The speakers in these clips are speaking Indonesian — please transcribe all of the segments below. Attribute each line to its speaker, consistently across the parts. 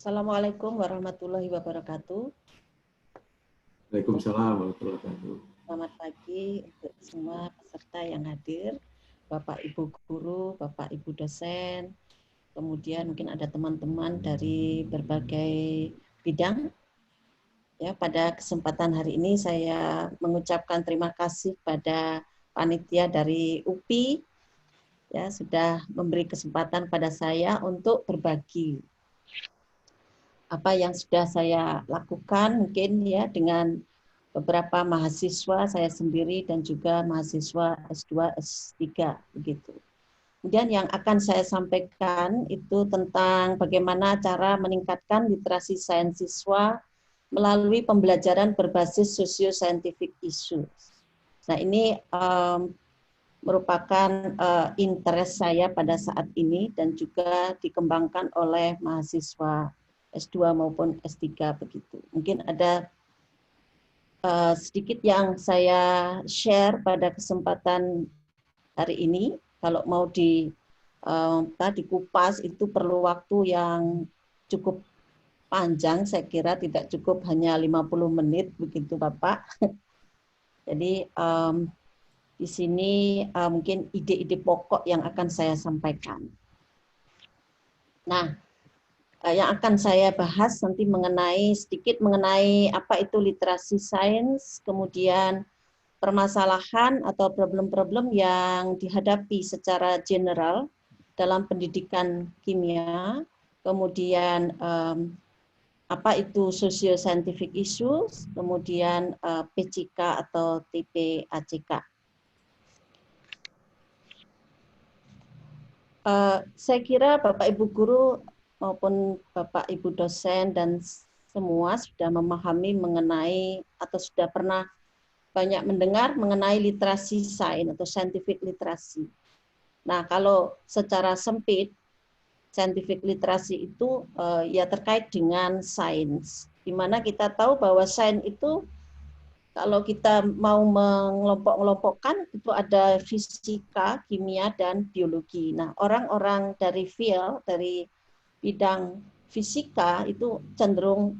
Speaker 1: Assalamualaikum warahmatullahi wabarakatuh.
Speaker 2: Waalaikumsalam warahmatullahi wabarakatuh.
Speaker 1: Selamat pagi untuk semua peserta yang hadir, Bapak Ibu guru, Bapak Ibu dosen, kemudian mungkin ada teman-teman dari berbagai bidang. Ya, pada kesempatan hari ini saya mengucapkan terima kasih pada panitia dari UPI ya sudah memberi kesempatan pada saya untuk berbagi apa yang sudah saya lakukan mungkin ya dengan beberapa mahasiswa saya sendiri dan juga mahasiswa S2, S3 begitu. Kemudian yang akan saya sampaikan itu tentang bagaimana cara meningkatkan literasi sains siswa melalui pembelajaran berbasis socio-scientific issues. Nah ini merupakan interest saya pada saat ini dan juga dikembangkan oleh mahasiswa S2 maupun S3 begitu. Mungkin ada sedikit yang saya share pada kesempatan hari ini. Kalau mau dikupas itu perlu waktu yang cukup panjang, saya kira tidak cukup hanya 50 menit begitu Bapak. Jadi di sini mungkin ide-ide pokok yang akan saya sampaikan. Nah, yang akan saya bahas nanti sedikit mengenai apa itu literasi sains, kemudian permasalahan atau problem-problem yang dihadapi secara general dalam pendidikan kimia, kemudian apa itu socio-scientific issues, kemudian PCK atau TPACK. Saya kira Bapak Ibu guru maupun Bapak Ibu dosen dan semua sudah memahami mengenai atau sudah pernah banyak mendengar mengenai literasi sains atau scientific literacy. Nah, kalau secara sempit, scientific literacy itu ya terkait dengan sains, di mana kita tahu bahwa sains itu kalau kita mau mengelompok-kelompokkan itu ada fisika, kimia, dan biologi. Nah, orang-orang dari field, dari bidang fisika itu cenderung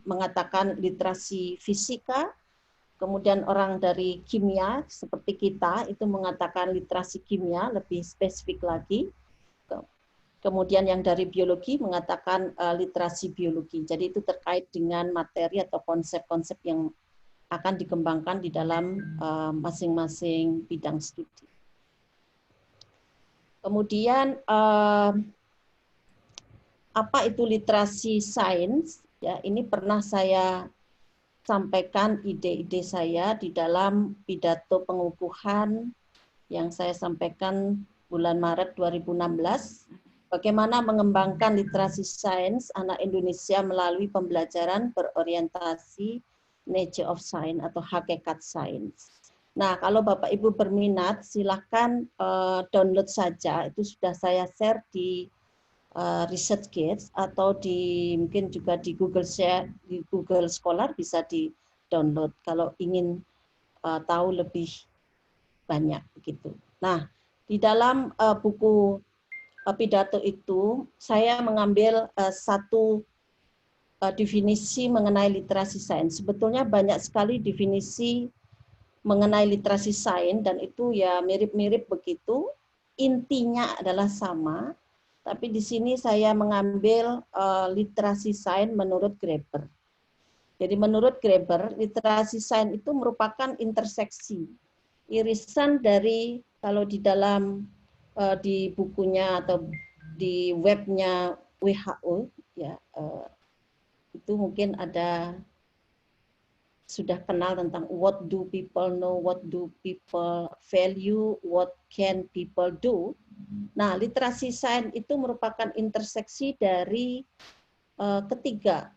Speaker 1: mengatakan literasi fisika, kemudian orang dari kimia seperti kita itu mengatakan literasi kimia, lebih spesifik lagi. Kemudian yang dari biologi mengatakan literasi biologi. Jadi itu terkait dengan materi atau konsep-konsep yang akan dikembangkan di dalam masing-masing bidang studi. Kemudian apa itu literasi sains? Ya, ini pernah saya sampaikan ide-ide saya di dalam pidato pengukuhan yang saya sampaikan bulan Maret 2016. Bagaimana mengembangkan literasi sains anak Indonesia melalui pembelajaran berorientasi Nature of Science atau hakikat sains. Nah, kalau Bapak Ibu berminat, silahkan download saja. Itu sudah saya share di ResearchGate atau mungkin juga di Google Share, di Google Scholar bisa di download kalau ingin tahu lebih banyak begitu. Nah, di dalam buku pidato itu saya mengambil satu definisi mengenai literasi sains. Sebetulnya banyak sekali definisi mengenai literasi sains dan itu ya mirip-mirip begitu. Intinya adalah sama, tapi di sini saya mengambil literasi sains menurut Graeber. Jadi menurut Graeber, literasi sains itu merupakan interseksi, irisan dari kalau di dalam di bukunya atau di webnya WHO ya itu mungkin ada sudah kenal tentang what do people know, what do people value, what can people do. Nah, literasi sains itu merupakan interseksi dari ketiga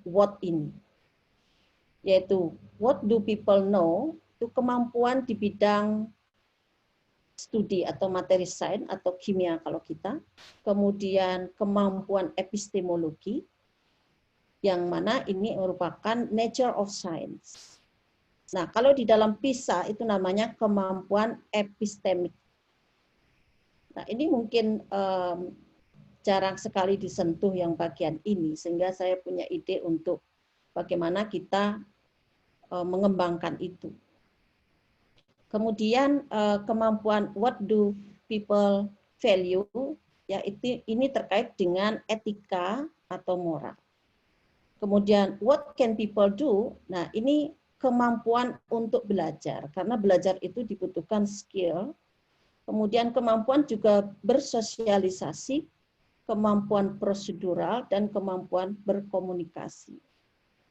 Speaker 1: what ini, yaitu what do people know, itu kemampuan di bidang studi atau materi sains atau kimia kalau kita, kemudian kemampuan epistemologi, yang mana ini merupakan nature of science. Nah, kalau di dalam PISA itu namanya kemampuan epistemik. Nah, ini mungkin jarang sekali disentuh yang bagian ini, sehingga saya punya ide untuk bagaimana kita mengembangkan itu. Kemudian kemampuan what do people value, ya ini terkait dengan etika atau moral. Kemudian what can people do? Nah, ini kemampuan untuk belajar, karena belajar itu dibutuhkan skill. Kemudian kemampuan juga bersosialisasi, kemampuan prosedural, dan kemampuan berkomunikasi.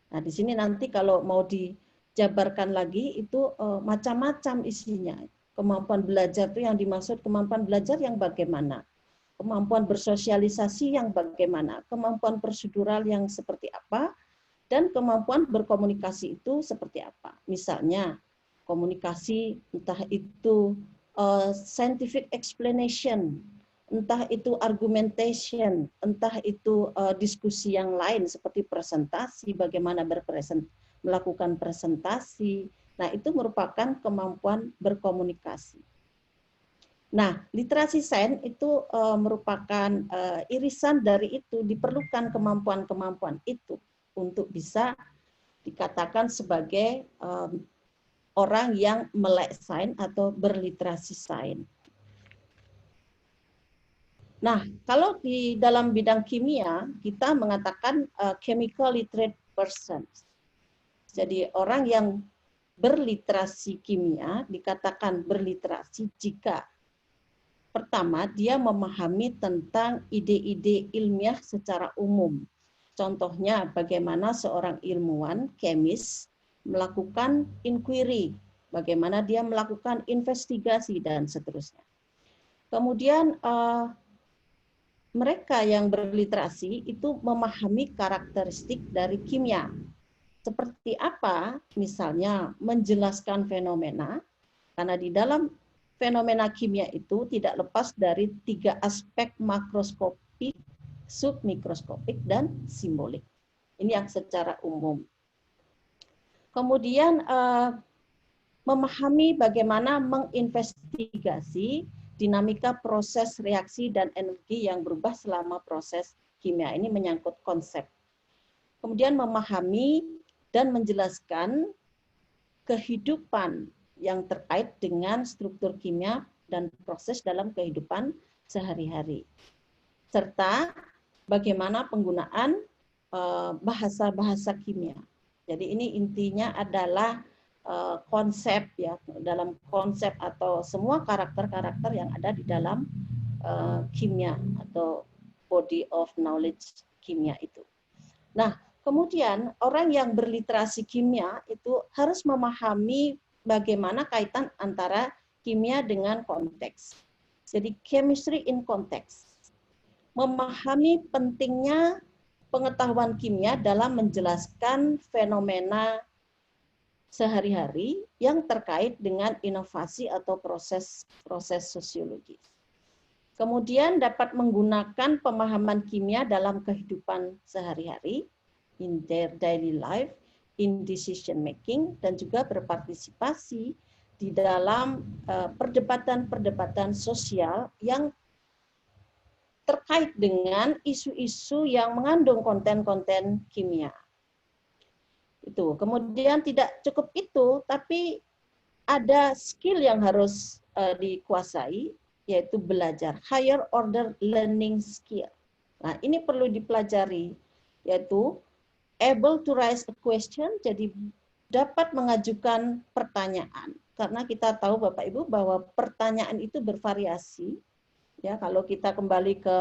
Speaker 1: Nah, di sini nanti kalau mau dijabarkan lagi itu macam-macam isinya. Kemampuan belajar itu yang dimaksud kemampuan belajar yang bagaimana? Kemampuan bersosialisasi yang bagaimana? Kemampuan prosedural yang seperti apa? Dan kemampuan berkomunikasi itu seperti apa? Misalnya komunikasi entah itu scientific explanation, entah itu argumentation, entah itu diskusi yang lain seperti presentasi, bagaimana melakukan presentasi. Nah, itu merupakan kemampuan berkomunikasi. Nah, literasi sains itu merupakan irisan dari itu, diperlukan kemampuan-kemampuan itu untuk bisa dikatakan sebagai orang yang melek sains atau berliterasi sains. Nah, kalau di dalam bidang kimia, kita mengatakan chemical literate person. Jadi orang yang berliterasi kimia dikatakan berliterasi jika pertama dia memahami tentang ide-ide ilmiah secara umum. Contohnya bagaimana seorang ilmuwan, kemis, melakukan inquiry, bagaimana dia melakukan investigasi, dan seterusnya. Kemudian mereka yang berliterasi itu memahami karakteristik dari kimia. Seperti apa? Misalnya menjelaskan fenomena, karena di dalam fenomena kimia itu tidak lepas dari 3 aspek makroskopik, submikroskopik, dan simbolik. Ini yang secara umum. Kemudian memahami bagaimana menginvestigasi dinamika proses reaksi dan energi yang berubah selama proses kimia. Ini menyangkut konsep. Kemudian memahami dan menjelaskan kehidupan yang terkait dengan struktur kimia dan proses dalam kehidupan sehari-hari. Serta bagaimana penggunaan bahasa-bahasa kimia. Jadi ini intinya adalah konsep, ya, dalam konsep atau semua karakter-karakter yang ada di dalam kimia atau body of knowledge kimia itu. Nah, kemudian orang yang berliterasi kimia itu harus memahami bagaimana kaitan antara kimia dengan konteks. Jadi chemistry in context. Memahami pentingnya pengetahuan kimia dalam menjelaskan fenomena sehari-hari yang terkait dengan inovasi atau proses sosiologis. Kemudian dapat menggunakan pemahaman kimia dalam kehidupan sehari-hari, in their daily life, in decision making, dan juga berpartisipasi di dalam perdebatan-perdebatan sosial yang terkait dengan isu-isu yang mengandung konten-konten kimia. Itu. Kemudian tidak cukup itu, tapi ada skill yang harus dikuasai, yaitu belajar, higher order learning skill. Nah, ini perlu dipelajari, yaitu able to raise a question, jadi dapat mengajukan pertanyaan. Karena kita tahu Bapak Ibu bahwa pertanyaan itu bervariasi. Ya, kalau kita kembali ke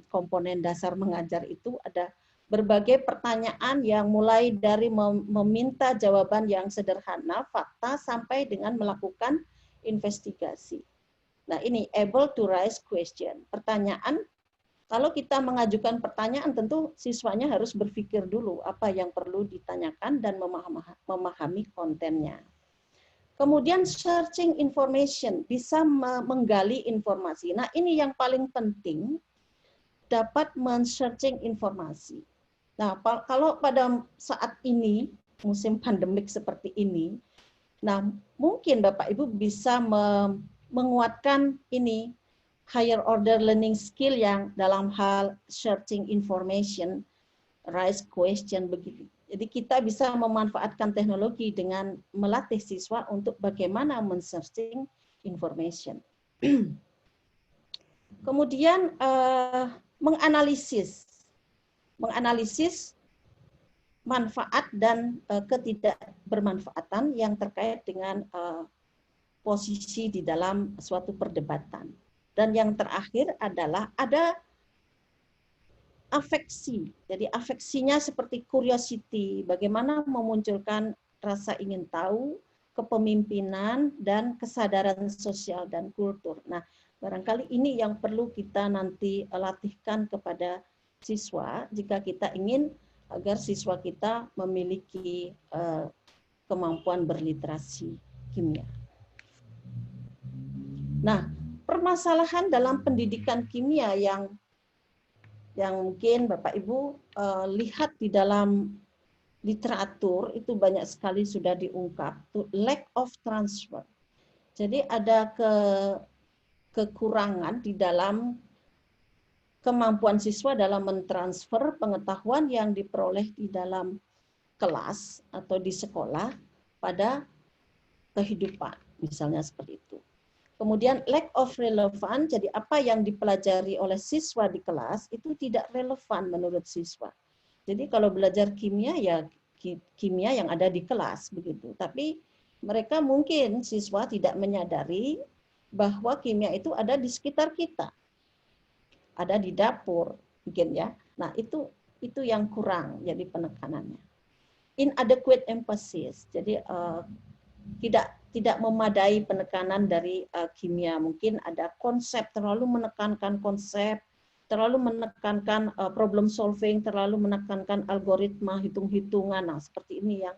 Speaker 1: komponen dasar mengajar itu ada berbagai pertanyaan yang mulai dari meminta jawaban yang sederhana, fakta, sampai dengan melakukan investigasi. Nah, ini able to raise question. Pertanyaan, kalau kita mengajukan pertanyaan, tentu siswanya harus berpikir dulu apa yang perlu ditanyakan dan memahami kontennya. Kemudian searching information, bisa menggali informasi. Nah, ini yang paling penting, dapat men-searching informasi. Nah, kalau pada saat ini, musim pandemik seperti ini, nah mungkin Bapak Ibu bisa menguatkan ini, higher order learning skill yang dalam hal searching information, raise question begitu. Jadi kita bisa memanfaatkan teknologi dengan melatih siswa untuk bagaimana men-searching information. Kemudian menganalisis manfaat dan ketidakbermanfaatan yang terkait dengan posisi di dalam suatu perdebatan. Dan yang terakhir adalah ada afeksi. Jadi afeksinya seperti curiosity, bagaimana memunculkan rasa ingin tahu, kepemimpinan, dan kesadaran sosial dan kultur. Nah, barangkali ini yang perlu kita nanti latihkan kepada siswa jika kita ingin agar siswa kita memiliki kemampuan berliterasi kimia. Nah, permasalahan dalam pendidikan kimia yang mungkin Bapak Ibu lihat di dalam literatur itu banyak sekali sudah diungkap, lack of transfer. Jadi ada kekurangan di dalam kemampuan siswa dalam mentransfer pengetahuan yang diperoleh di dalam kelas atau di sekolah pada kehidupan, misalnya seperti itu. Kemudian lack of relevant, jadi apa yang dipelajari oleh siswa di kelas itu tidak relevan menurut siswa. Jadi kalau belajar kimia ya kimia yang ada di kelas begitu. Tapi mereka mungkin siswa tidak menyadari bahwa kimia itu ada di sekitar kita. Ada di dapur mungkin ya. Nah, itu yang kurang jadi penekanannya. Inadequate emphasis. Jadi tidak memadai penekanan dari kimia. Mungkin ada konsep, terlalu menekankan konsep, terlalu menekankan problem solving, terlalu menekankan algoritma, hitung-hitungan. Nah, seperti ini yang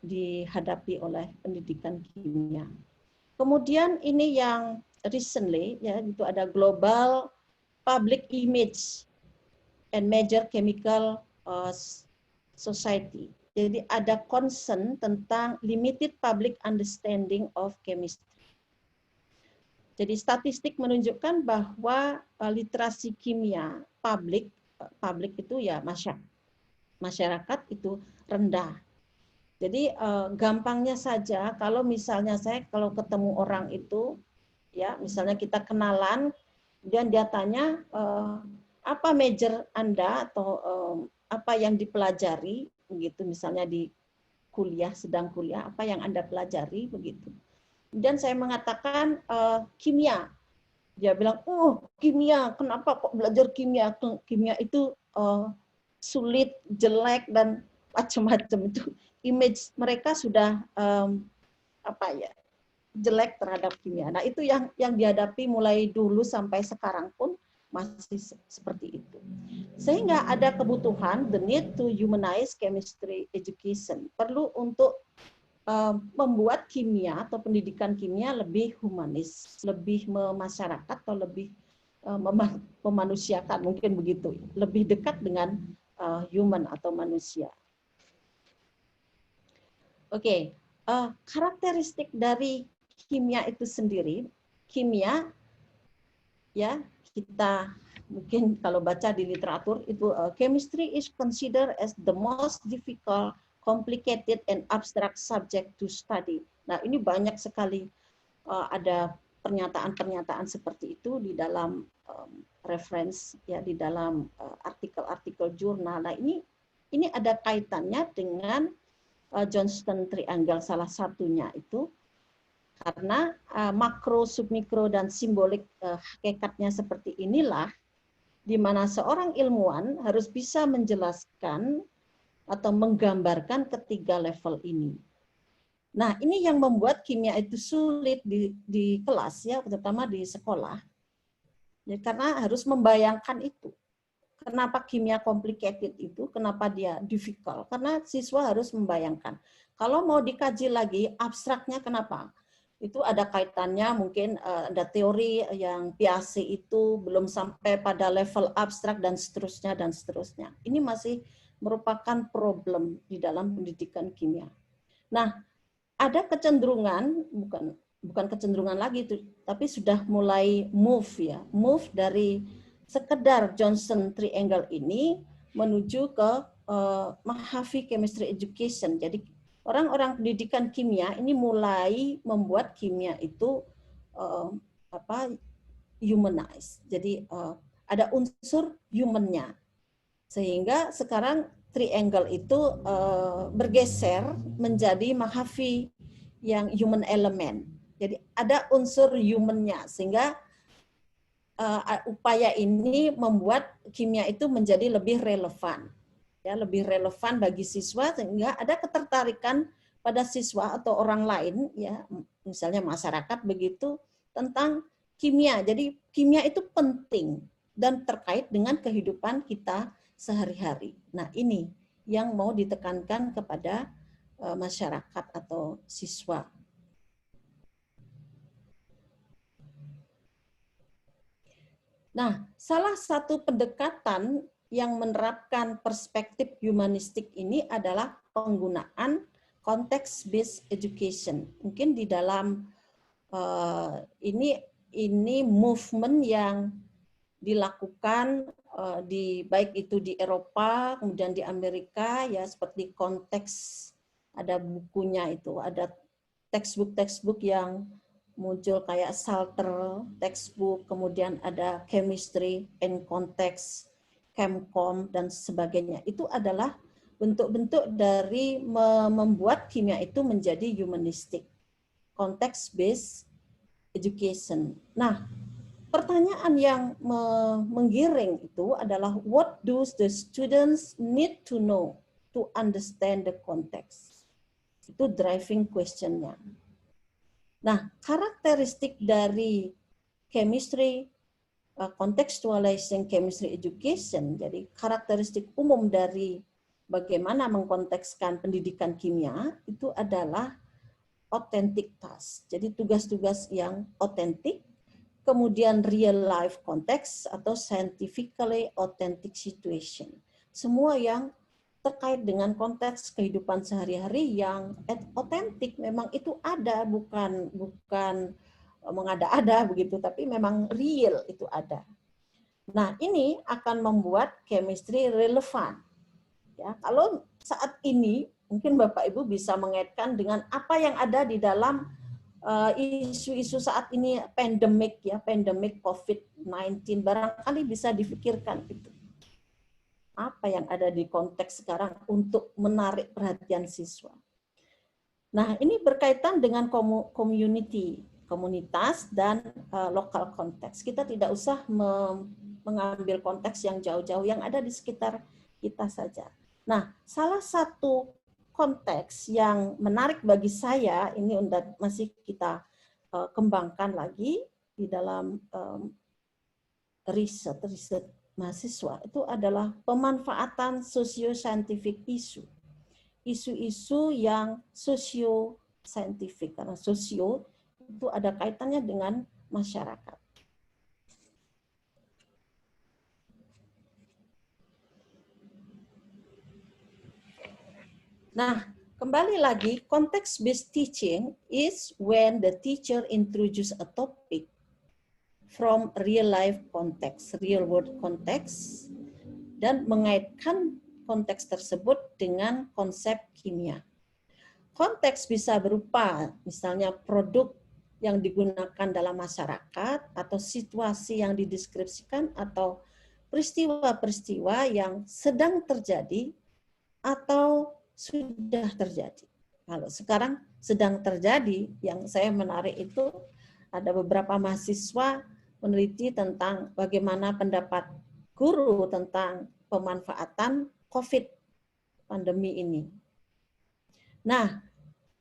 Speaker 1: dihadapi oleh pendidikan kimia. Kemudian ini yang recently, ya, itu ada global public image and major chemical society. Jadi ada concern tentang limited public understanding of chemistry. Jadi statistik menunjukkan bahwa literasi kimia publik itu ya masyarakat itu rendah. Jadi gampangnya saja kalau misalnya kalau ketemu orang itu ya misalnya kita kenalan dan dia tanya apa major Anda atau apa yang dipelajari begitu, misalnya di kuliah, sedang kuliah, apa yang Anda pelajari begitu. Dan saya mengatakan kimia. Dia bilang, kimia, kenapa kok belajar kimia? Kimia itu sulit, jelek, dan macam-macam. Itu image mereka sudah jelek terhadap kimia. Nah, itu yang dihadapi mulai dulu sampai sekarang pun masih seperti itu. Sehingga ada kebutuhan, the need to humanize chemistry education. Perlu untuk membuat kimia atau pendidikan kimia lebih humanis, lebih memasyarakat atau lebih memanusiakan, mungkin begitu. Lebih dekat dengan human atau manusia. Oke, karakteristik dari kimia itu sendiri, kimia ya kita mungkin kalau baca di literatur itu chemistry is considered as the most difficult, complicated and abstract subject to study. Nah, ini banyak sekali ada pernyataan-pernyataan seperti itu di dalam reference ya, di dalam artikel-artikel jurnal. Nah, ini ada kaitannya dengan Johnston Triangle salah satunya itu karena makro, submikro, dan simbolik hakikatnya seperti inilah di mana seorang ilmuwan harus bisa menjelaskan atau menggambarkan ketiga level ini. Nah, ini yang membuat kimia itu sulit di kelas ya, terutama di sekolah. Ya, karena harus membayangkan itu. Kenapa kimia complicated itu? Kenapa dia difficult? Karena siswa harus membayangkan. Kalau mau dikaji lagi, abstraknya kenapa? Itu ada kaitannya, mungkin ada teori yang Piaget itu belum sampai pada level abstrak dan seterusnya dan seterusnya. Ini masih merupakan problem di dalam pendidikan kimia. Nah, ada kecenderungan, bukan bukan kecenderungan lagi, tapi sudah mulai move dari sekedar Johnson Triangle ini menuju ke Mahavi Chemistry Education. Jadi orang-orang pendidikan kimia ini mulai membuat kimia itu humanize. Jadi ada unsur humannya, sehingga sekarang triangle itu bergeser menjadi Mahavi yang human element. Jadi ada unsur humannya, sehingga upaya ini membuat kimia itu menjadi lebih relevan, ya, lebih relevan bagi siswa, sehingga ada ketertarikan pada siswa atau orang lain, ya, misalnya masyarakat begitu, tentang kimia. Jadi kimia itu penting dan terkait dengan kehidupan kita sehari-hari. Nah, ini yang mau ditekankan kepada masyarakat atau siswa. Nah, salah satu pendekatan yang menerapkan perspektif humanistik ini adalah penggunaan context-based education. Mungkin di dalam ini movement yang dilakukan baik itu di Eropa, kemudian di Amerika, ya, seperti konteks, ada bukunya itu, ada textbook yang muncul kayak Salter textbook, kemudian ada chemistry and context, Chemcom, dan sebagainya. Itu adalah bentuk-bentuk dari membuat kimia itu menjadi humanistic, context-based education. Nah, pertanyaan yang menggiring itu adalah, what do the students need to know to understand the context? Itu driving question-nya. Nah, karakteristik dari chemistry, contextualizing chemistry education, jadi karakteristik umum dari bagaimana mengkontekskan pendidikan kimia itu adalah authentic task. Jadi tugas-tugas yang otentik, kemudian real life context atau scientifically authentic situation. Semua yang terkait dengan konteks kehidupan sehari-hari yang otentik, memang itu ada, bukan mengada-ada begitu, tapi memang real itu ada. Nah, ini akan membuat chemistry relevan. Ya, kalau saat ini mungkin Bapak Ibu bisa mengaitkan dengan apa yang ada di dalam isu-isu saat ini, pandemik, ya, pandemik COVID-19, barangkali bisa difikirkan itu. Apa yang ada di konteks sekarang untuk menarik perhatian siswa. Nah, ini berkaitan dengan community, komunitas, dan lokal konteks. Kita tidak usah mengambil konteks yang jauh-jauh, yang ada di sekitar kita saja. Nah, salah satu konteks yang menarik bagi saya, ini masih kita kembangkan lagi di dalam riset mahasiswa, itu adalah pemanfaatan sosio-scientific isu. Isu-isu yang sosio-scientific, karena sosio itu ada kaitannya dengan masyarakat. Nah, kembali lagi, context-based teaching is when the teacher introduce a topic from real life context, real world context, dan mengaitkan konteks tersebut dengan konsep kimia. Konteks bisa berupa misalnya produk yang digunakan dalam masyarakat, atau situasi yang dideskripsikan, atau peristiwa-peristiwa yang sedang terjadi atau sudah terjadi. Kalau sekarang sedang terjadi, yang saya menarik itu ada beberapa mahasiswa meneliti tentang bagaimana pendapat guru tentang pemanfaatan COVID pandemi ini. Nah,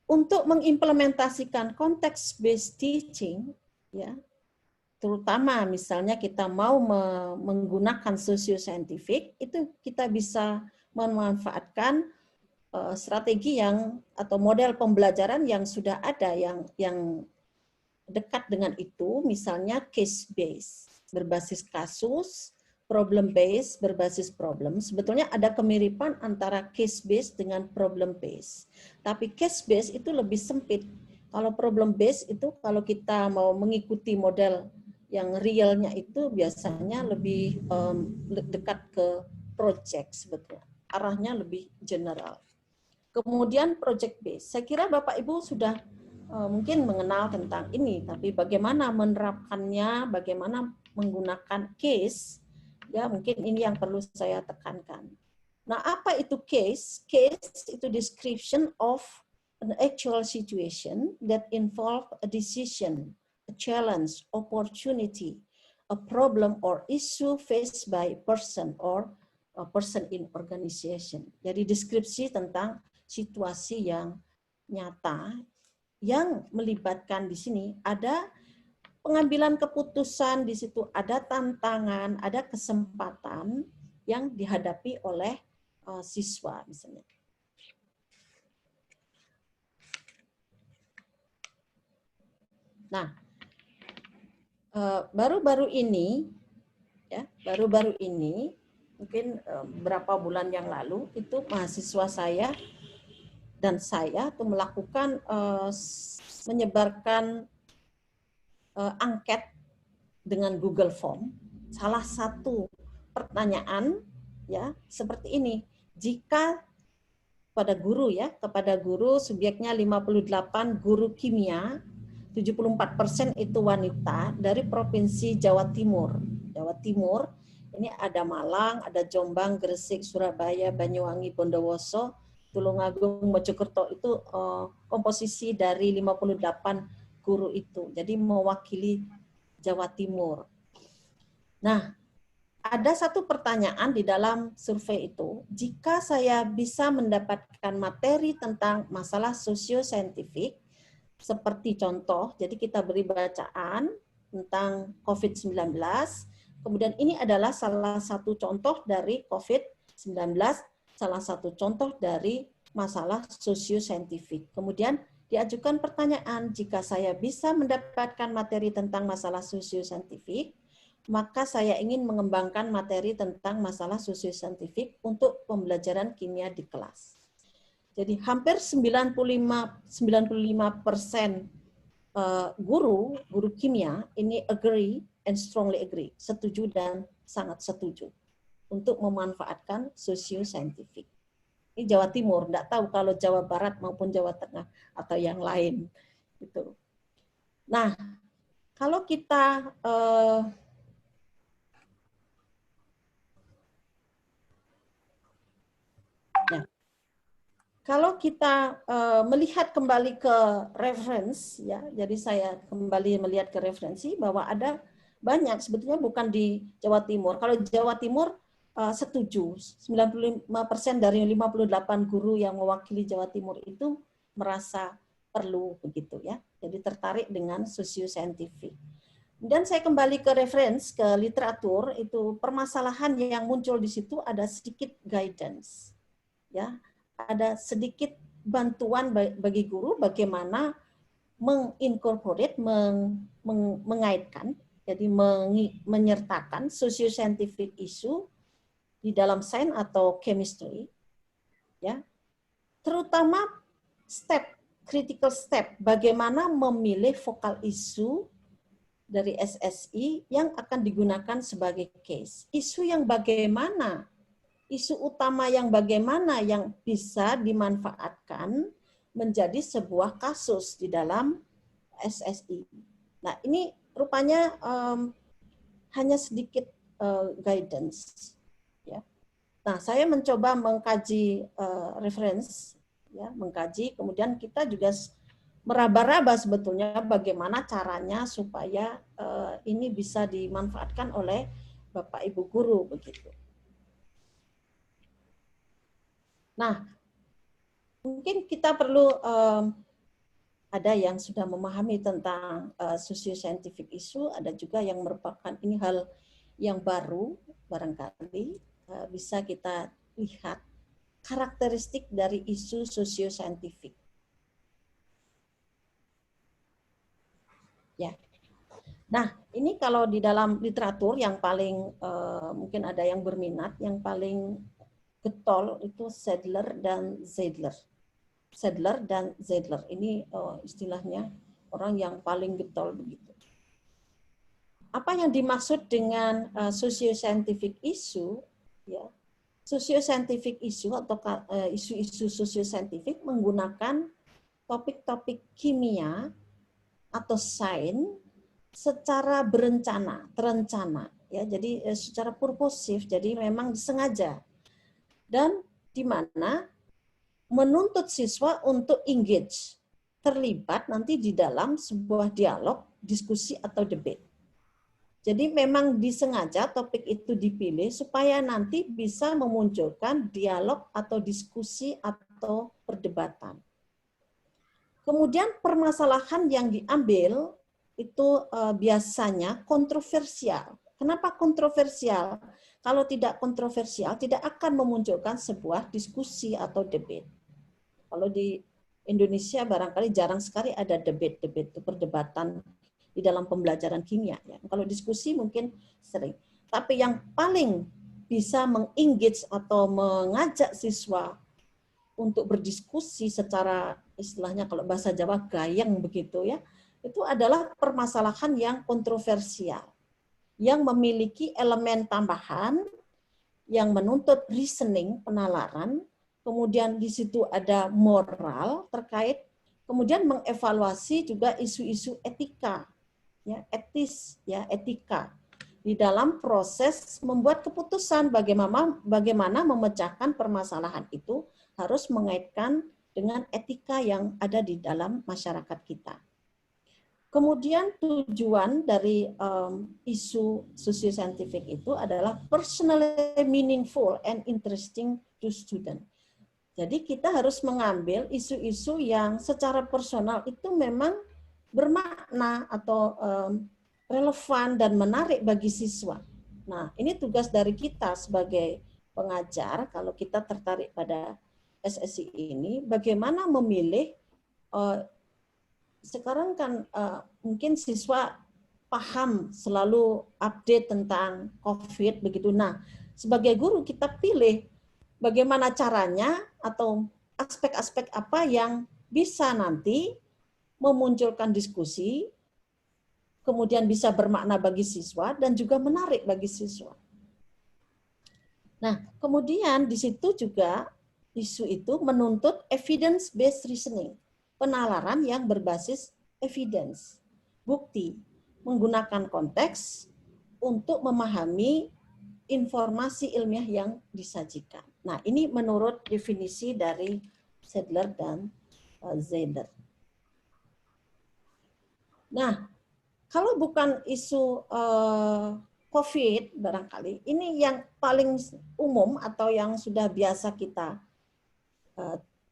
Speaker 1: untuk mengimplementasikan context-based teaching, ya, terutama misalnya kita mau menggunakan sosio-scientific, itu kita bisa memanfaatkan strategi atau model pembelajaran yang sudah ada, yang dekat dengan itu, misalnya case-based, berbasis kasus, problem-based, berbasis problem. Sebetulnya ada kemiripan antara case-based dengan problem-based. Tapi case-based itu lebih sempit. Kalau problem base itu kalau kita mau mengikuti model yang realnya itu biasanya lebih dekat ke project sebetulnya. Arahnya lebih general. Kemudian project base. Saya kira Bapak Ibu sudah mungkin mengenal tentang ini, tapi bagaimana menerapkannya, bagaimana menggunakan case, ya mungkin ini yang perlu saya tekankan. Nah, apa itu case? Case itu description of an actual situation that involve a decision, a challenge, opportunity, a problem or issue faced by a person or a person in organization. Jadi deskripsi tentang situasi yang nyata yang melibatkan di sini ada pengambilan keputusan, di situ ada tantangan, ada kesempatan yang dihadapi oleh siswa misalnya. Nah, baru-baru ini ya, baru-baru ini mungkin beberapa bulan yang lalu itu mahasiswa saya dan saya tuh melakukan menyebarkan angket dengan Google Form. Salah satu pertanyaan ya seperti ini. Jika pada guru ya, kepada guru subjeknya 58 guru kimia, 74% itu wanita dari Provinsi Jawa Timur. Jawa Timur ini ada Malang, ada Jombang, Gresik, Surabaya, Banyuwangi, Bondowoso, Tulungagung, Mojokerto itu komposisi dari 58 guru itu. Jadi mewakili Jawa Timur. Nah, ada satu pertanyaan di dalam survei itu, jika saya bisa mendapatkan materi tentang masalah sosiosaintifik, seperti contoh, jadi kita beri bacaan tentang COVID-19, kemudian ini adalah salah satu contoh dari COVID-19, salah satu contoh dari masalah sosiosaintifik. Kemudian diajukan pertanyaan, jika saya bisa mendapatkan materi tentang masalah sosiosaintifik, maka saya ingin mengembangkan materi tentang masalah sosiosaintifik untuk pembelajaran kimia di kelas. Jadi hampir 95% guru kimia ini agree and strongly agree, setuju dan sangat setuju untuk memanfaatkan sosiosaintifik. Ini Jawa Timur, enggak tahu kalau Jawa Barat maupun Jawa Tengah atau yang lain. Gitu. Nah, kalau kita kalau kita melihat kembali ke reference, ya, jadi saya kembali melihat ke referensi bahwa ada banyak sebetulnya bukan di Jawa Timur. Kalau Jawa Timur setuju, 95% dari 58 guru yang mewakili Jawa Timur itu merasa perlu begitu ya. Jadi tertarik dengan sosiosaintifik. Dan saya kembali ke reference, ke literatur, itu permasalahan yang muncul di situ ada sedikit guidance, ya. Ada sedikit bantuan bagi guru bagaimana mengincorporate, mengaitkan, jadi menyertakan socio-scientific issue di dalam sains atau chemistry, ya, terutama critical step, bagaimana memilih vokal isu dari SSI yang akan digunakan sebagai case. Isu yang bagaimana, isu utama yang bagaimana yang bisa dimanfaatkan menjadi sebuah kasus di dalam SSI. Nah, ini rupanya hanya sedikit guidance. Ya. Nah, saya mencoba mengkaji reference, ya, mengkaji, kemudian kita juga meraba-raba sebetulnya bagaimana caranya supaya ini bisa dimanfaatkan oleh Bapak Ibu guru begitu. Nah, mungkin kita perlu ada yang sudah memahami tentang socio-scientific issue, ada juga yang merupakan ini hal yang baru barangkali bisa kita lihat karakteristik dari isu socio-scientific. Ya. Nah, ini kalau di dalam literatur yang paling mungkin ada yang berminat, yang paling getol itu Sadler dan Zeidler. Sadler dan Zeidler. Ini istilahnya orang yang paling getol begitu. Apa yang dimaksud dengan socio-scientific issue? Ya, socio-scientific issue atau isu-isu socio-scientific menggunakan topik-topik kimia atau sains secara berencana, terencana, ya. Jadi secara purposif, jadi memang disengaja, dan di mana menuntut siswa untuk engage, terlibat nanti di dalam sebuah dialog, diskusi atau debat. Jadi memang disengaja topik itu dipilih supaya nanti bisa memunculkan dialog atau diskusi atau perdebatan. Kemudian permasalahan yang diambil itu biasanya kontroversial. Kenapa kontroversial? Kalau tidak kontroversial, tidak akan memunculkan sebuah diskusi atau debat. Kalau di Indonesia barangkali jarang sekali ada debat itu perdebatan di dalam pembelajaran kimia. Ya. Kalau diskusi mungkin sering. Tapi yang paling bisa mengengage atau mengajak siswa untuk berdiskusi secara istilahnya kalau bahasa Jawa gayeng begitu ya, itu adalah permasalahan yang kontroversial, yang memiliki elemen tambahan, yang menuntut reasoning, penalaran, kemudian di situ ada moral terkait, kemudian mengevaluasi juga isu-isu etika, ya, etis, ya, etika di dalam proses membuat keputusan bagaimana memecahkan permasalahan itu harus mengaitkan dengan etika yang ada di dalam masyarakat kita. Kemudian tujuan dari isu socio-scientific itu adalah personally meaningful and interesting to student. Jadi kita harus mengambil isu-isu yang secara personal itu memang bermakna atau relevan dan menarik bagi siswa. Nah, ini tugas dari kita sebagai pengajar, kalau kita tertarik pada SSI ini, bagaimana memilih, sekarang kan mungkin siswa paham selalu update tentang COVID begitu. Nah, sebagai guru kita pilih bagaimana caranya atau aspek-aspek apa yang bisa nanti memunculkan diskusi, kemudian bisa bermakna bagi siswa dan juga menarik bagi siswa. Nah, kemudian di situ juga isu itu menuntut evidence-based reasoning, penalaran yang berbasis evidence, bukti, menggunakan konteks untuk memahami informasi ilmiah yang disajikan. Nah, ini menurut definisi dari Sadler dan Zeidler. Nah, kalau bukan isu COVID barangkali, ini yang paling umum atau yang sudah biasa kita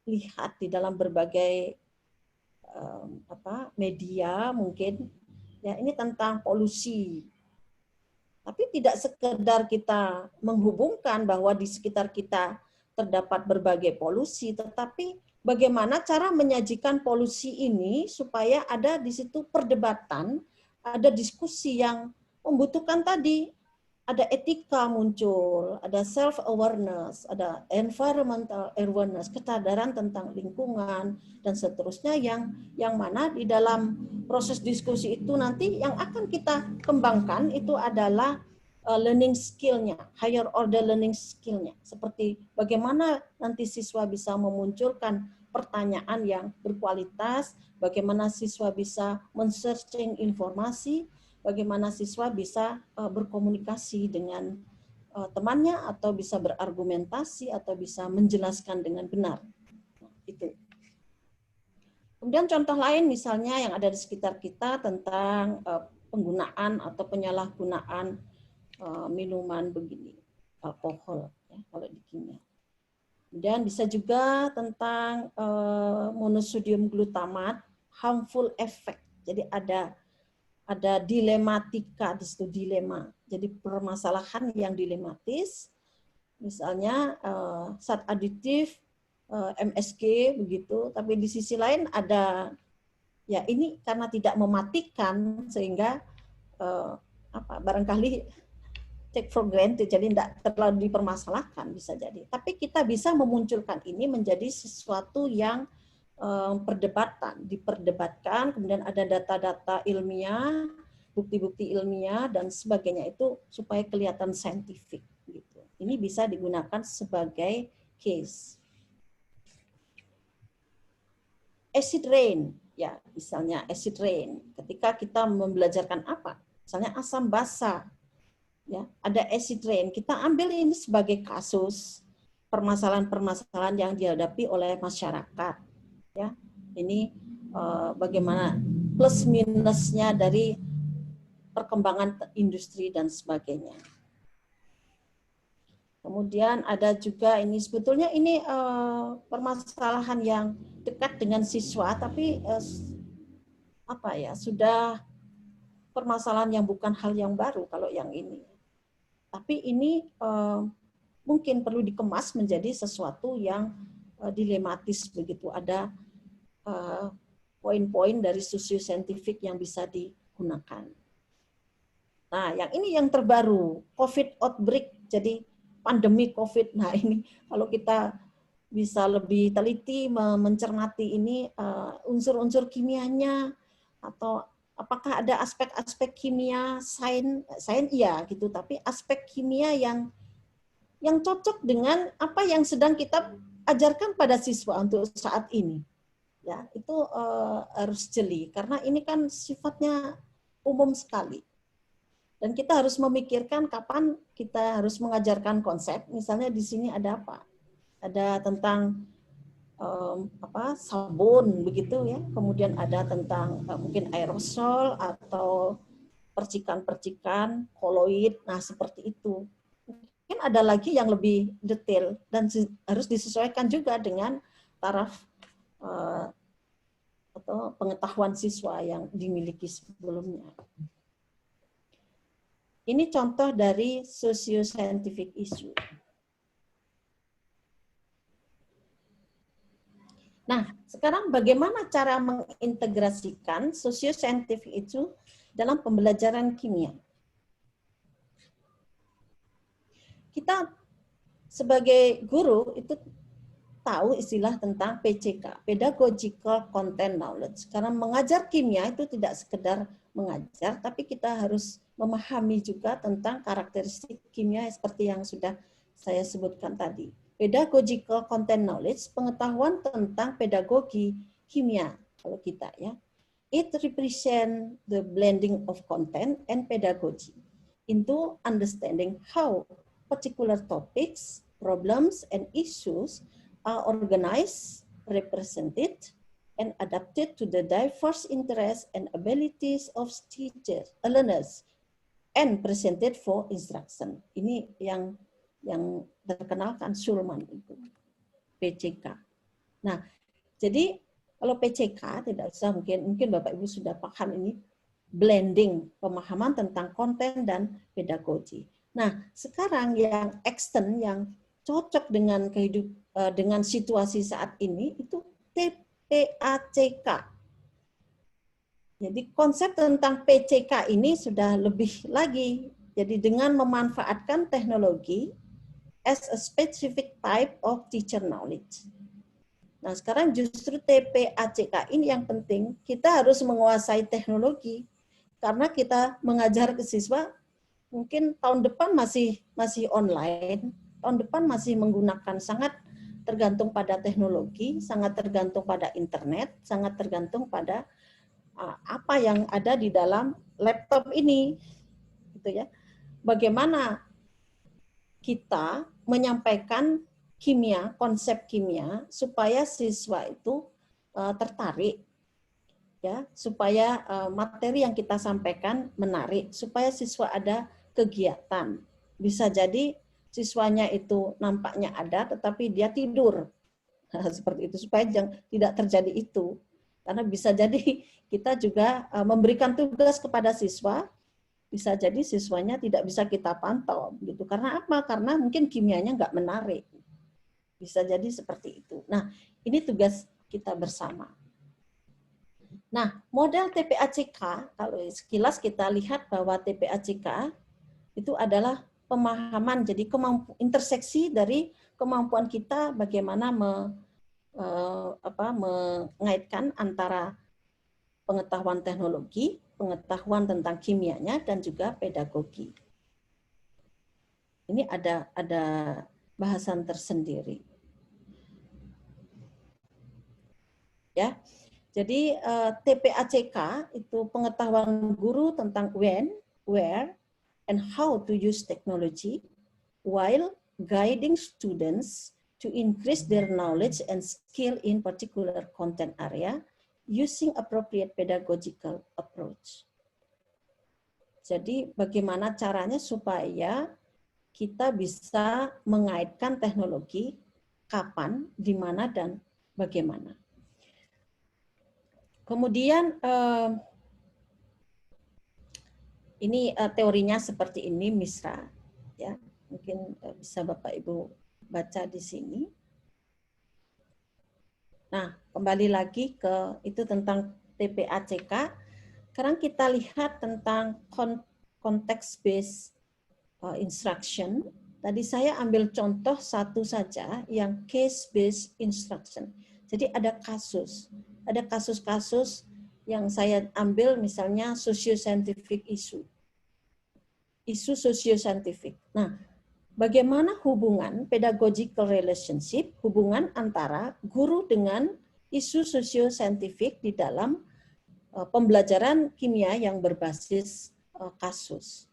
Speaker 1: lihat di dalam berbagai media mungkin, ya, ini tentang polusi. Tapi tidak sekedar kita menghubungkan bahwa di sekitar kita terdapat berbagai polusi, tetapi bagaimana cara menyajikan polusi ini supaya ada di situ perdebatan, ada diskusi yang membutuhkan tadi, ada etika muncul, ada self-awareness, ada environmental awareness, kesadaran tentang lingkungan, dan seterusnya yang mana di dalam proses diskusi itu nanti yang akan kita kembangkan itu adalah learning skill-nya, higher order learning skill-nya. Seperti bagaimana nanti siswa bisa memunculkan pertanyaan yang berkualitas, bagaimana siswa bisa men-searching informasi, bagaimana siswa bisa berkomunikasi dengan temannya atau bisa berargumentasi atau bisa menjelaskan dengan benar. Nah, itu. Kemudian contoh lain misalnya yang ada di sekitar kita tentang penggunaan atau penyalahgunaan minuman begini, alkohol, ya, kalau di kimia. Kemudian bisa juga tentang monosodium glutamat, harmful effect. Jadi ada dilematika di situ, dilema. Jadi permasalahan yang dilematis, misalnya zat aditif, MSG begitu, tapi di sisi lain ada, ya ini karena tidak mematikan sehingga barangkali take for granted, jadi tidak terlalu dipermasalahkan bisa jadi. Tapi kita bisa memunculkan ini menjadi sesuatu yang diperdebatkan, kemudian ada data-data ilmiah, bukti-bukti ilmiah dan sebagainya itu supaya kelihatan saintifik gitu. Ini bisa digunakan sebagai case. Acid rain, ya misalnya acid rain. Ketika kita membelajarkan apa? Misalnya asam basa, ya ada acid rain. Kita ambil ini sebagai kasus permasalahan-permasalahan yang dihadapi oleh masyarakat. Ya, ini bagaimana plus minusnya dari perkembangan industri dan sebagainya. Kemudian ada juga ini sebetulnya ini permasalahan yang dekat dengan siswa, tapi apa ya sudah permasalahan yang bukan hal yang baru kalau yang ini. Tapi ini mungkin perlu dikemas menjadi sesuatu yang dilematis begitu. Ada poin-poin dari sosio-saintifik yang bisa digunakan. Nah, yang ini yang terbaru, COVID outbreak, jadi pandemi COVID. Nah, ini kalau kita bisa lebih teliti mencermati ini unsur-unsur kimianya atau apakah ada aspek-aspek kimia sains iya gitu, tapi aspek kimia yang cocok dengan apa yang sedang kita ajarkan pada siswa untuk saat ini. Ya, itu harus jeli karena ini kan sifatnya umum sekali. Dan kita harus memikirkan kapan kita harus mengajarkan konsep. Misalnya di sini ada apa? Ada tentang sabun begitu ya. Kemudian ada tentang mungkin aerosol atau percikan-percikan koloid. Nah, seperti itu. Mungkin ada lagi yang lebih detail dan harus disesuaikan juga dengan taraf atau pengetahuan siswa yang dimiliki sebelumnya. Ini contoh dari socio-scientific issue. Nah, sekarang bagaimana cara mengintegrasikan socio-scientific issue dalam pembelajaran kimia? Kita sebagai guru itu tahu istilah tentang PCK, Pedagogical Content Knowledge. Karena mengajar kimia itu tidak sekedar mengajar, tapi kita harus memahami juga tentang karakteristik kimia seperti yang sudah saya sebutkan tadi. Pedagogical Content Knowledge, pengetahuan tentang pedagogi kimia kalau kita ya. It represent the blending of content and pedagogy into understanding how particular topics, problems, and issues are organized, represented, and adapted to the diverse interests and abilities of teachers, learners, and presented for instruction. Ini yang terkenal kan Schulman itu, PCK. Nah, jadi kalau PCK tidak usah mungkin Bapak Ibu sudah paham ini blending pemahaman tentang konten dan pedagogi. Nah, sekarang yang extend yang cocok dengan dengan situasi saat ini itu TPACK. Jadi konsep tentang PCK ini sudah lebih lagi. Jadi dengan memanfaatkan teknologi as a specific type of teacher knowledge. Nah, sekarang justru TPACK ini yang penting, kita harus menguasai teknologi karena kita mengajar ke siswa mungkin tahun depan masih online, tahun depan masih menggunakan sangat tergantung pada teknologi, sangat tergantung pada internet, sangat tergantung pada apa yang ada di dalam laptop ini, gitu ya. Bagaimana kita menyampaikan kimia, konsep kimia, supaya siswa itu tertarik, ya, supaya materi yang kita sampaikan menarik, supaya siswa ada kegiatan. Bisa jadi siswanya itu nampaknya ada, tetapi dia tidur, seperti itu, supaya tidak terjadi itu. Karena bisa jadi kita juga memberikan tugas kepada siswa, bisa jadi siswanya tidak bisa kita pantau, gitu. Karena apa? Karena mungkin kimianya nggak menarik. Bisa jadi seperti itu. Nah, ini tugas kita bersama. Nah, model TPACK, kalau sekilas kita lihat bahwa TPACK itu adalah pemahaman, jadi interseksi dari kemampuan kita bagaimana mengaitkan antara pengetahuan teknologi, pengetahuan tentang kimianya, dan juga pedagogi. Ini ada bahasan tersendiri. Ya, jadi TPACK itu pengetahuan guru tentang when, where, and how to use technology while guiding students to increase their knowledge and skill in particular content area using appropriate pedagogical approach. Jadi bagaimana caranya supaya kita bisa mengaitkan teknologi kapan, di mana, dan bagaimana. Kemudian ini teorinya seperti ini, Misra, ya. Mungkin bisa Bapak Ibu baca di sini. Nah, kembali lagi ke itu tentang TPACK. Sekarang kita lihat tentang context-based instruction. Tadi saya ambil contoh satu saja yang case-based instruction. Jadi ada kasus-kasus yang saya ambil misalnya socio-scientific issue socio-scientific. Nah, bagaimana hubungan pedagogical relationship, hubungan antara guru dengan isu socio-scientific di dalam pembelajaran kimia yang berbasis kasus.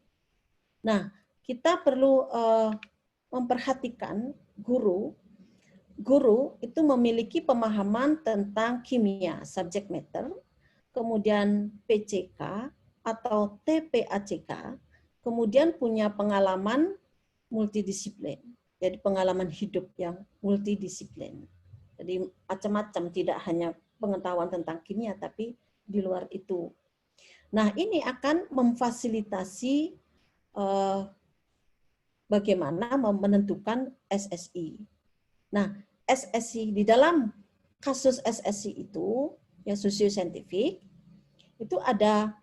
Speaker 1: Nah, kita perlu memperhatikan guru itu memiliki pemahaman tentang kimia, subject matter, kemudian PCK atau TPACK, kemudian punya pengalaman multidisiplin. Jadi pengalaman hidup yang multidisiplin. Jadi macam-macam, tidak hanya pengetahuan tentang kimia, tapi di luar itu. Nah, ini akan memfasilitasi bagaimana menentukan SSI. Nah, SSI di dalam kasus SSI itu, ya socio-scientific, itu ada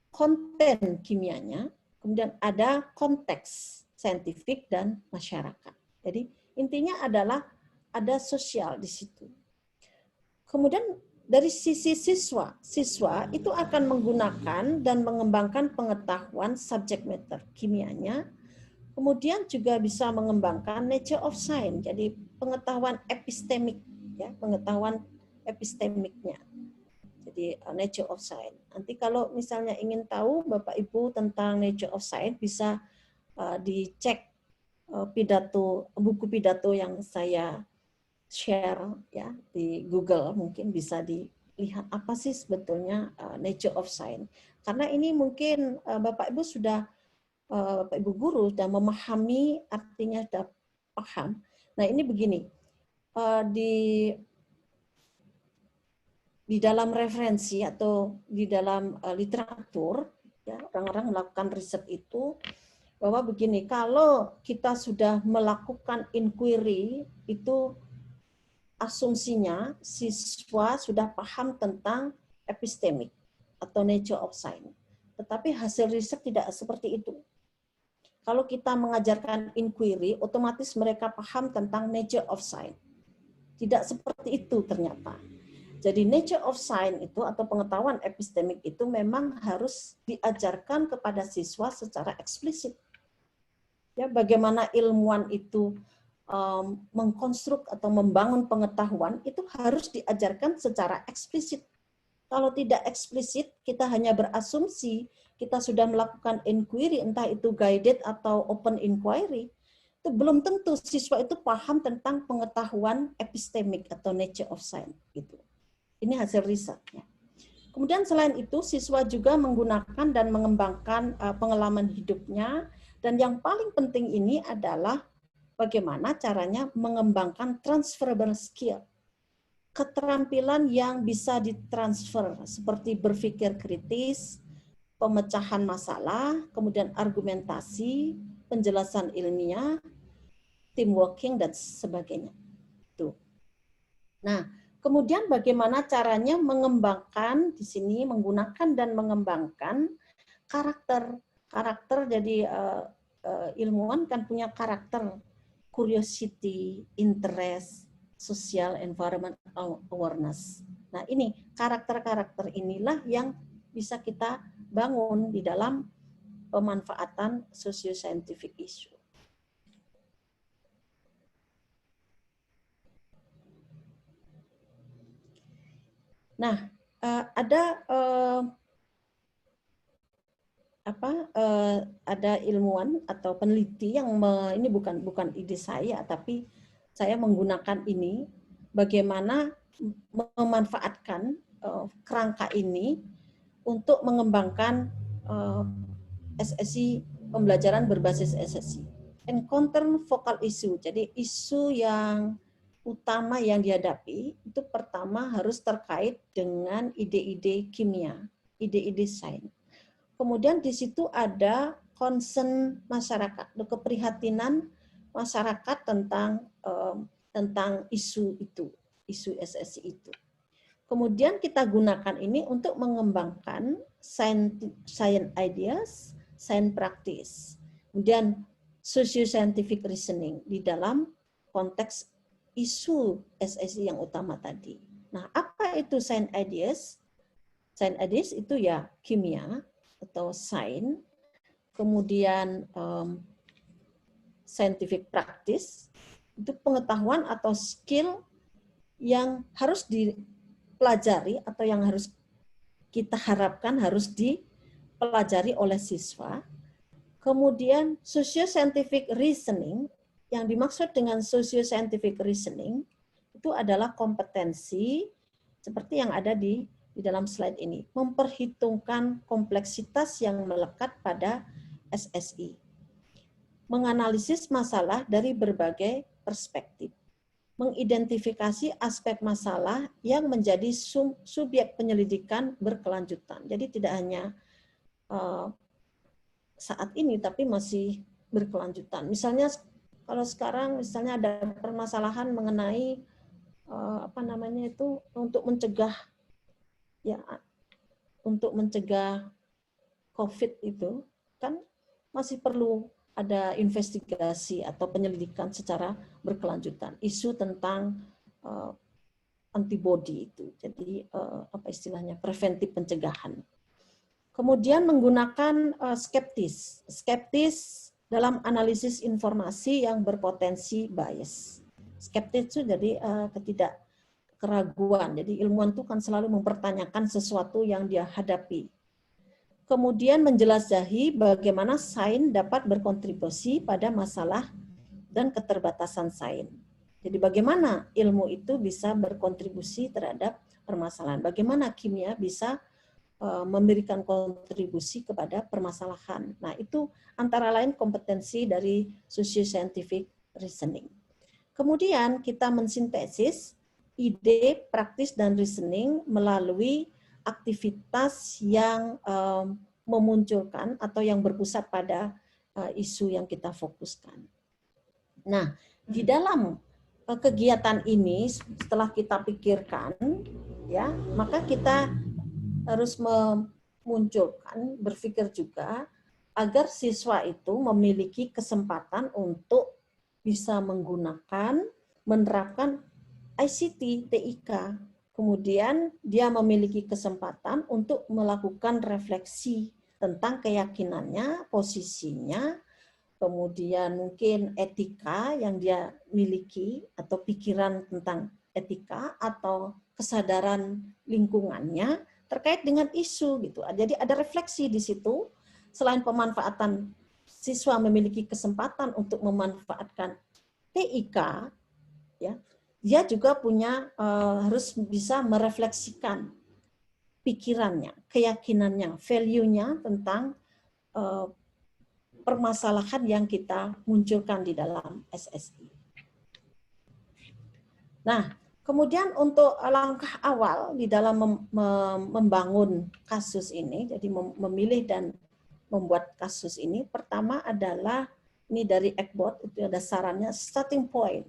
Speaker 1: konten kimianya, kemudian ada konteks saintifik dan masyarakat. Jadi intinya adalah ada sosial di situ. Kemudian dari sisi siswa itu akan menggunakan dan mengembangkan pengetahuan subject matter kimianya, kemudian juga bisa mengembangkan nature of science, jadi pengetahuan epistemik, ya, pengetahuan epistemiknya. Jadi nature of science. Nanti kalau misalnya ingin tahu Bapak Ibu tentang nature of science bisa dicek buku pidato yang saya share ya di Google, mungkin bisa dilihat apa sih sebetulnya nature of science. Karena ini mungkin Bapak Ibu sudah Bapak Ibu guru sudah memahami artinya, sudah paham. Nah, ini begini. Di dalam referensi atau di dalam literatur, ya, orang-orang melakukan riset itu bahwa begini, kalau kita sudah melakukan inquiry, itu asumsinya siswa sudah paham tentang epistemik atau nature of science. Tetapi hasil riset tidak seperti itu. Kalau kita mengajarkan inquiry, otomatis mereka paham tentang nature of science. Tidak seperti itu ternyata. Jadi nature of science itu atau pengetahuan epistemik itu memang harus diajarkan kepada siswa secara eksplisit. Ya, bagaimana ilmuwan itu mengkonstruk atau membangun pengetahuan itu harus diajarkan secara eksplisit. Kalau tidak eksplisit, kita hanya berasumsi, kita sudah melakukan inquiry, entah itu guided atau open inquiry, itu belum tentu siswa itu paham tentang pengetahuan epistemik atau nature of science. Gitu. Ini hasil risetnya. Kemudian selain itu, siswa juga menggunakan dan mengembangkan pengalaman hidupnya, dan yang paling penting ini adalah bagaimana caranya mengembangkan transferable skill, keterampilan yang bisa ditransfer seperti berpikir kritis, pemecahan masalah, kemudian argumentasi, penjelasan ilmiah, team working, dan sebagainya. Tuh. Nah, kemudian bagaimana caranya mengembangkan di sini, menggunakan dan mengembangkan karakter. Jadi ilmuwan kan punya karakter, curiosity, interest, social environment awareness. Nah, ini karakter-karakter inilah yang bisa kita bangun di dalam pemanfaatan socio-scientific issue. Nah, ada ilmuwan atau peneliti yang ini bukan ide saya, tapi saya menggunakan ini bagaimana memanfaatkan kerangka ini untuk mengembangkan SSI, pembelajaran berbasis SSI. Encounter focal issue, jadi isu yang utama yang dihadapi itu pertama harus terkait dengan ide-ide kimia, ide-ide sains. Kemudian di situ ada concern masyarakat, keprihatinan masyarakat tentang isu itu, isu SSI itu. Kemudian kita gunakan ini untuk mengembangkan science ideas, science practice, kemudian socio-scientific reasoning di dalam konteks isu SSI yang utama tadi. Nah, apa itu science ideas? Science ideas itu ya kimia atau sains, kemudian scientific practice, itu pengetahuan atau skill yang harus dipelajari atau yang harus kita harapkan harus dipelajari oleh siswa. Kemudian socio-scientific reasoning, yang dimaksud dengan socio-scientific reasoning itu adalah kompetensi seperti yang ada di dalam slide ini, memperhitungkan kompleksitas yang melekat pada SSI, menganalisis masalah dari berbagai perspektif, mengidentifikasi aspek masalah yang menjadi subjek penyelidikan berkelanjutan. Jadi tidak hanya saat ini, tapi masih berkelanjutan. Misalnya kalau sekarang misalnya ada permasalahan mengenai untuk mencegah COVID itu kan masih perlu ada investigasi atau penyelidikan secara berkelanjutan. Isu tentang antibody itu, jadi istilahnya preventif pencegahan. Kemudian menggunakan skeptis dalam analisis informasi yang berpotensi bias. Skeptis itu jadi keraguan. Jadi ilmuwan itu kan selalu mempertanyakan sesuatu yang dia hadapi. Kemudian menjelajahi bagaimana sains dapat berkontribusi pada masalah dan keterbatasan sains. Jadi bagaimana ilmu itu bisa berkontribusi terhadap permasalahan. Bagaimana kimia bisa memberikan kontribusi kepada permasalahan. Nah, itu antara lain kompetensi dari socio-scientific reasoning. Kemudian kita mensintesis ide, praktis, dan reasoning melalui aktivitas yang memunculkan atau yang berpusat pada isu yang kita fokuskan. Nah, di dalam kegiatan ini setelah kita pikirkan, ya, maka kita harus memunculkan, berpikir juga agar siswa itu memiliki kesempatan untuk bisa menggunakan, menerapkan ICT, TIK. Kemudian dia memiliki kesempatan untuk melakukan refleksi tentang keyakinannya, posisinya, kemudian mungkin etika yang dia miliki atau pikiran tentang etika atau kesadaran lingkungannya terkait dengan isu gitu. Jadi ada refleksi di situ. Selain pemanfaatan, siswa memiliki kesempatan untuk memanfaatkan TIK, ya, dia juga punya harus bisa merefleksikan pikirannya, keyakinannya, value-nya tentang permasalahan yang kita munculkan di dalam SSI. Nah, kemudian untuk langkah awal di dalam membangun kasus ini, jadi memilih dan membuat kasus ini, pertama adalah ini dari Eckbott, itu ada sarannya starting point.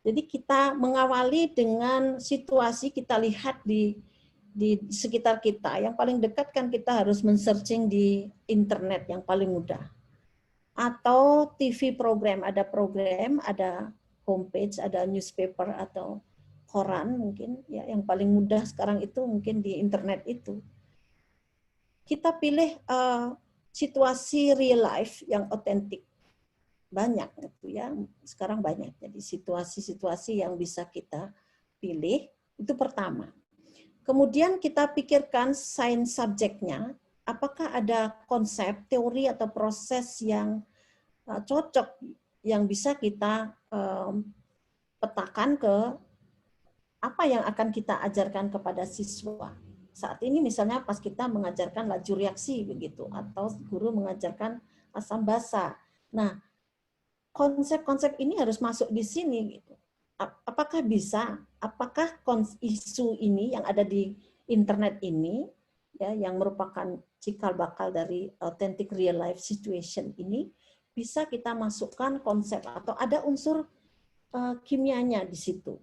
Speaker 1: Jadi kita mengawali dengan situasi kita lihat di sekitar kita. Yang paling dekat kan kita harus men-searching di internet yang paling mudah. Atau TV program, ada homepage, ada newspaper atau koran mungkin ya, yang paling mudah sekarang itu mungkin di internet itu. Kita pilih situasi real life yang otentik. Banyak itu ya, sekarang banyak. Jadi situasi-situasi yang bisa kita pilih itu pertama. Kemudian kita pikirkan sains subjeknya, apakah ada konsep, teori atau proses yang cocok yang bisa kita petakan ke apa yang akan kita ajarkan kepada siswa. Saat ini misalnya pas kita mengajarkan laju reaksi begitu, atau guru mengajarkan asam basa. Nah, konsep-konsep ini harus masuk di sini gitu. Apakah bisa? Apakah isu ini yang ada di internet ini ya, yang merupakan cikal bakal dari authentic real life situation ini, bisa kita masukkan konsep atau ada unsur kimianya di situ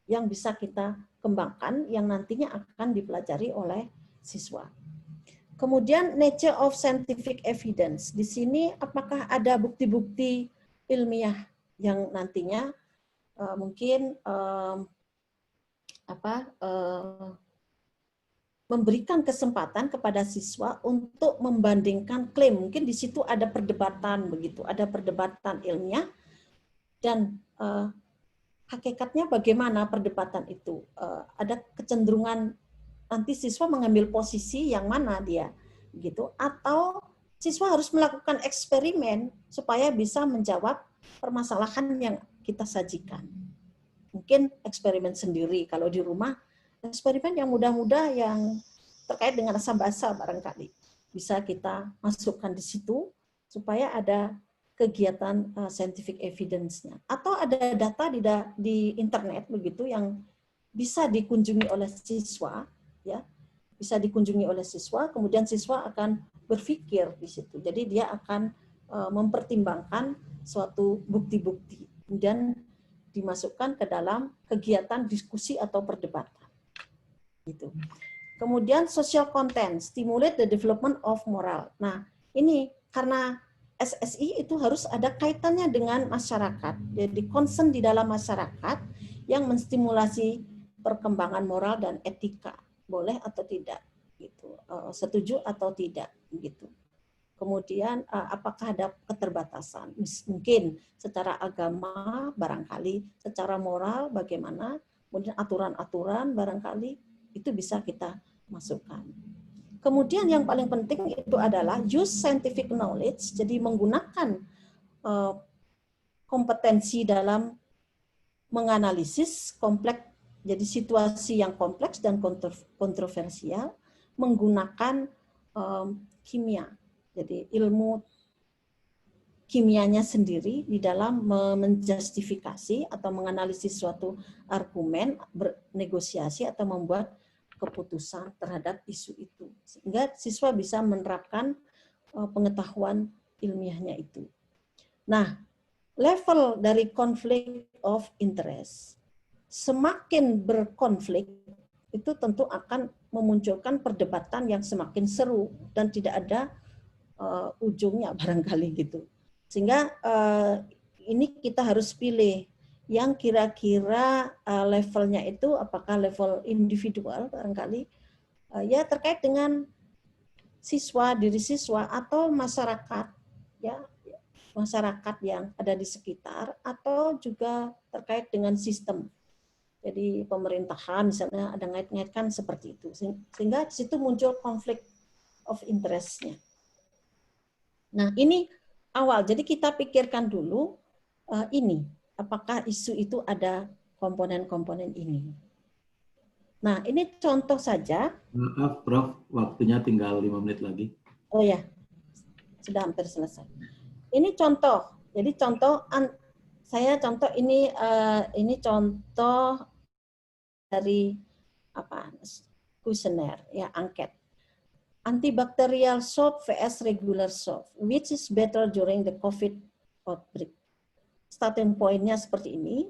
Speaker 1: yang bisa kita kembangkan yang nantinya akan dipelajari oleh siswa. Kemudian nature of scientific evidence. Di sini apakah ada bukti-bukti ilmiah yang nantinya mungkin memberikan kesempatan kepada siswa untuk membandingkan klaim. Mungkin di situ ada perdebatan begitu, ada perdebatan ilmiah dan hakikatnya bagaimana perdebatan itu. Ada kecenderungan nanti siswa mengambil posisi yang mana dia gitu, atau siswa harus melakukan eksperimen supaya bisa menjawab permasalahan yang kita sajikan. Mungkin eksperimen sendiri kalau di rumah, eksperimen yang mudah-mudah yang terkait dengan asam basa barangkali bisa kita masukkan di situ supaya ada kegiatan scientific evidence-nya, atau ada data di internet begitu yang bisa dikunjungi oleh siswa ya, bisa dikunjungi oleh siswa, kemudian siswa akan berpikir di situ. Jadi dia akan mempertimbangkan suatu bukti-bukti dan dimasukkan ke dalam kegiatan diskusi atau perdebatan. Gitu. Kemudian social content, stimulate the development of moral. Nah, ini karena SSI itu harus ada kaitannya dengan masyarakat. Jadi concern di dalam masyarakat yang menstimulasi perkembangan moral dan etika. Boleh atau tidak gitu. Setuju atau tidak gitu. Kemudian apakah ada keterbatasan? Mungkin secara agama barangkali, secara moral bagaimana, kemudian aturan-aturan barangkali itu bisa kita masukkan. Kemudian yang paling penting itu adalah use scientific knowledge, jadi menggunakan kompetensi dalam menganalisis kompleks, jadi situasi yang kompleks dan kontroversial menggunakan kimia, jadi ilmu kimianya sendiri di dalam menjustifikasi atau menganalisis suatu argumen, bernegosiasi atau membuat keputusan terhadap isu itu. Sehingga siswa bisa menerapkan pengetahuan ilmiahnya itu. Nah, level dari conflict of interest. Semakin berkonflik, itu tentu akan memunculkan perdebatan yang semakin seru dan tidak ada ujungnya barangkali gitu. Sehingga ini kita harus pilih yang kira-kira levelnya itu apakah level individual barangkali ya terkait dengan siswa, diri siswa atau masyarakat ya, masyarakat yang ada di sekitar atau juga terkait dengan sistem. Jadi pemerintahan misalnya ada ngait-ngaitkan seperti itu. Sehingga di situ muncul konflik of interest-nya. Nah, ini awal. Jadi kita pikirkan dulu ini apakah isu itu ada komponen-komponen ini. Nah, ini contoh saja.
Speaker 2: Maaf, Prof. Waktunya tinggal 5 menit lagi.
Speaker 1: Oh ya, sudah hampir selesai. Ini contoh. Jadi contoh, saya contoh ini contoh dari apa? Kuesioner, ya angket. Antibacterial soap vs regular soap, which is better during the COVID outbreak. Starting point-nya seperti ini.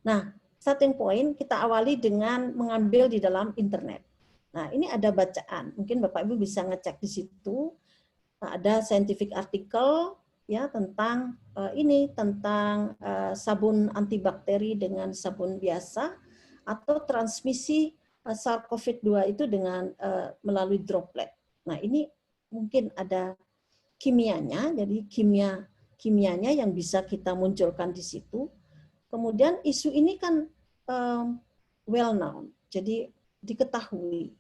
Speaker 1: Nah, starting point kita awali dengan mengambil di dalam internet. Nah, ini ada bacaan. Mungkin Bapak Ibu bisa ngecek di situ. Nah, ada scientific article ya tentang tentang sabun antibakteri dengan sabun biasa atau transmisi SARS-CoV-2 itu dengan melalui droplet. Nah, ini mungkin ada kimianya, jadi kimianya yang bisa kita munculkan di situ. Kemudian isu ini kan well known, jadi diketahui.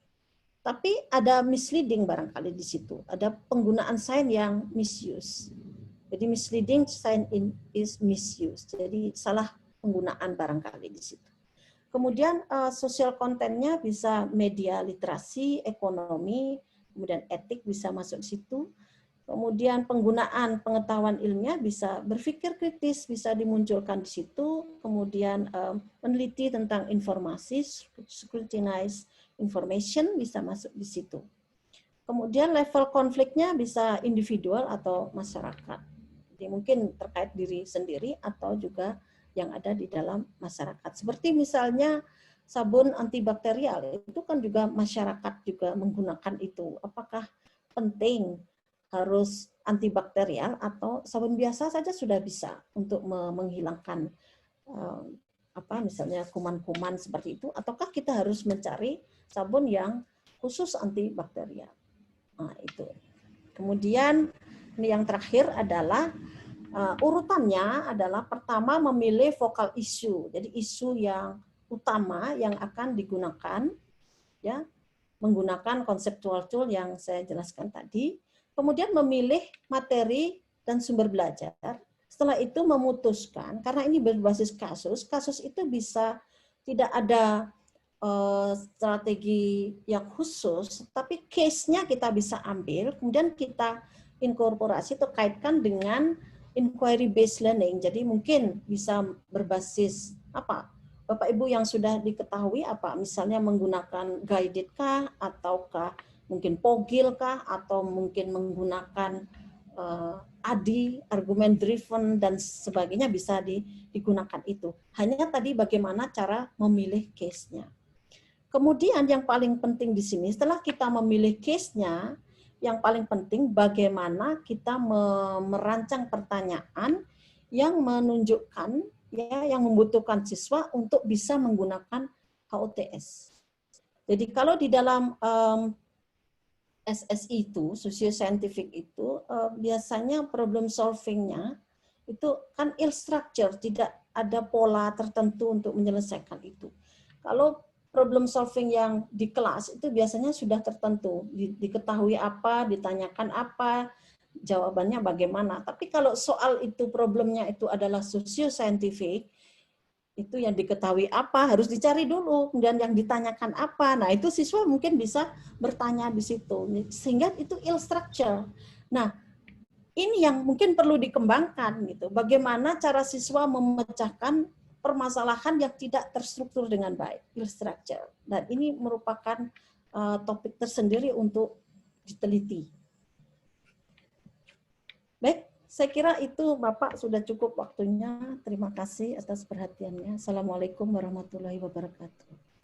Speaker 1: Tapi ada misleading barangkali di situ, ada penggunaan sign yang misuse. Jadi misleading sign is misuse, jadi salah penggunaan barangkali di situ. Kemudian sosial kontennya bisa media literasi, ekonomi, kemudian etik bisa masuk situ. Kemudian penggunaan pengetahuan ilmiah bisa berpikir kritis, bisa dimunculkan di situ. Kemudian meneliti tentang informasi, scrutinize information bisa masuk di situ. Kemudian level konfliknya bisa individual atau masyarakat. Jadi mungkin terkait diri sendiri atau juga yang ada di dalam masyarakat. Seperti misalnya sabun antibakterial, itu kan juga masyarakat juga menggunakan itu. Apakah penting harus antibakterial atau sabun biasa saja sudah bisa untuk menghilangkan misalnya kuman-kuman seperti itu, ataukah kita harus mencari sabun yang khusus antibakterial? Nah, itu. Kemudian ini yang terakhir adalah urutannya adalah pertama memilih vokal issue. Jadi isu yang utama yang akan digunakan, ya, menggunakan konseptual tool yang saya jelaskan tadi. Kemudian memilih materi dan sumber belajar. Setelah itu memutuskan, karena ini berbasis kasus, kasus itu bisa tidak ada strategi yang khusus, tapi case-nya kita bisa ambil, kemudian kita inkorporasi atau kaitkan dengan inquiry based learning. Jadi mungkin bisa berbasis apa? Bapak Ibu yang sudah diketahui apa? Misalnya menggunakan guided kah, ataukah mungkin POGIL kah, atau mungkin menggunakan ADI, argument driven dan sebagainya bisa digunakan itu. Hanya tadi bagaimana cara memilih case-nya. Kemudian yang paling penting di sini, setelah kita memilih case-nya, yang paling penting bagaimana kita merancang pertanyaan yang menunjukkan, ya, yang membutuhkan siswa untuk bisa menggunakan HOTS. Jadi kalau di dalam SSI itu, socio-scientific itu, biasanya problem solving-nya itu kan ill structure, tidak ada pola tertentu untuk menyelesaikan itu. Kalau problem solving yang di kelas itu biasanya sudah tertentu, diketahui apa, ditanyakan apa, jawabannya bagaimana. Tapi kalau soal itu problemnya itu adalah socio-scientific, itu yang diketahui apa, harus dicari dulu, kemudian yang ditanyakan apa. Nah, itu siswa mungkin bisa bertanya di situ, sehingga itu ill structure. Nah, ini yang mungkin perlu dikembangkan gitu. Bagaimana cara siswa memecahkan permasalahan yang tidak terstruktur dengan baik, ill structure. Dan ini merupakan topik tersendiri untuk diteliti. Baik. Saya kira itu Bapak sudah cukup waktunya. Terima kasih atas perhatiannya. Assalamualaikum warahmatullahi wabarakatuh.